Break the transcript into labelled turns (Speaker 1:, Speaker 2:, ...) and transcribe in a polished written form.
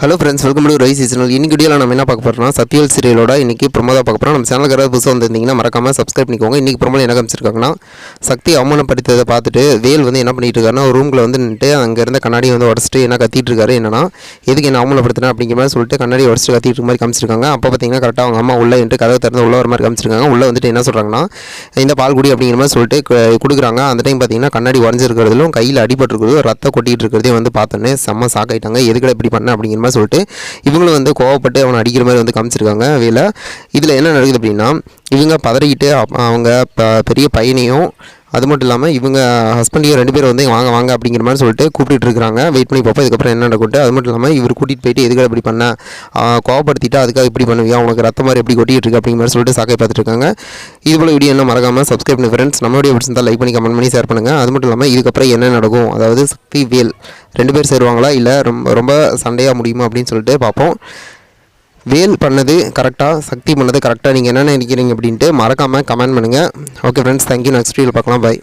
Speaker 1: Hello friends, welcome to rice seasonal. இன்னைக்கு வீடியோவில் நம்ம என்ன பார்க்க போகிறோம்னா, சத்யவேல் சீரியலோட இன்றைக்கி ப்ரொமோ தான் பார்க்க போகிறோம். நம்ம சேனலுக்கு யாராவது புதுசாக வந்திருந்தீங்கன்னா மறக்காமல் சப்ஸ்கிரைப் பண்ணிக்கோங்க. இன்றைக்கி ப்ரொமோ என்ன காமிச்சிருக்காங்கன்னா, சக்தி அவமானப்படுத்ததை பார்த்துட்டு வேல் வந்து என்ன பண்ணிட்டு இருக்காருன்னா, ஒரு ரூமில் வந்து நின்றுட்டு அங்கே இருந்த கண்ணாடியை வந்து உடச்சிட்டு என்ன கத்திட்டு இருக்காரு. என்னன்னா, எதுக்கு என்ன அவமானப்படுத்தினா அப்படிங்கிற மாதிரி சொல்லிட்டு கண்ணாடி உடச்சிட்டு கத்திட்டு இருக்க மாதிரி காமிச்சிருக்காங்க. அப்போ பார்த்தீங்கன்னா கரெக்டாக அவங்க அம்மா உள்ளே என்று கதவை திறந்து உள்ள வர மாதிரி காமிச்சிருக்காங்க. உள்ளே வந்துட்டு என்ன சொல்கிறாங்கன்னா, இந்த பால் குடி அப்படிங்கிற மாதிரி சொல்லிட்டு கொடுக்குறாங்க. அந்த டைம் பார்த்தீங்கன்னா கண்ணாடி உடஞ்சிருக்கிறதுலும் கையில் அடிபட்டுருக்கிறதும் ரத்தம் கொட்டிகிட்டு இருக்கிறதே வந்து பார்த்தோன்னே செம்ம சாக்காயிட்டாங்க. எதுக்கட இப்படி பண்ண அப்படிங்கிற மாதிரி சொல்லிட்டு இவங்களும் வந்து கோவப்பட்டு அவனை அடிக்கிற மாதிரி வந்து காமிச்சிருக்காங்க வேலை. இதில் என்ன நடக்குது அப்படின்னா, இவங்க பதறிக்கிட்டு அவங்க பெரிய பையனையும் அது மட்டும் இல்லாமல் இவங்க ஹஸ்பண்டையும் 2 பேரும் வந்து வாங்க வாங்க அப்படிங்கிற மாதிரி சொல்லிட்டு கூப்பிட்டு இருக்காங்க. வெயிட் பண்ணி பார்ப்போம் இதுக்கப்புறம் என்ன நடக்கும்ட்டு. அது மட்டும் இல்லாமல் இவர் கூட்டிகிட்டு போயிட்டு எதுக்காக இப்படி பண்ண, கோவப்படுத்திட்டு அதுக்காக இப்படி பண்ணுவியா, உனக்கு ரத்த மாதிரி எப்படி கொட்டிகிட்டு இருக்கு அப்படிங்கிற மாதிரி சொல்லிட்டு சாக்கை பார்த்துட்டு இருக்காங்க. இது போல் வீடியோ என்ன மறக்காமல் சப்ஸ்கிரைப் பண்ணி ஃப்ரெண்ட்ஸ். நம்ம வீடியோ பிடிச்சிருந்தா லைக் பண்ணி கமெண்ட் பண்ணி ஷேர் பண்ணுங்கள். அது மட்டும் இல்லாமல் இதுக்கப்புறம் என்ன நடக்கும், அதாவது சக்தி வேல் 2 பேர் சேருவாங்களா இல்லை ரொம்ப சண்டையாக முடியுமா அப்படின்னு சொல்லிட்டு பார்ப்போம். வேல் பண்ணது கரெக்டாக, சக்தி பண்ணது கரெக்டாக, நீங்கள் என்ன நினைக்கிறீங்க அப்படின்ட்டு மறக்காமல் கமெண்ட் பண்ணுங்கள். Okay friends, thank you. நெக்ஸ்ட் வீடியோவில் பார்க்கலாம். பை.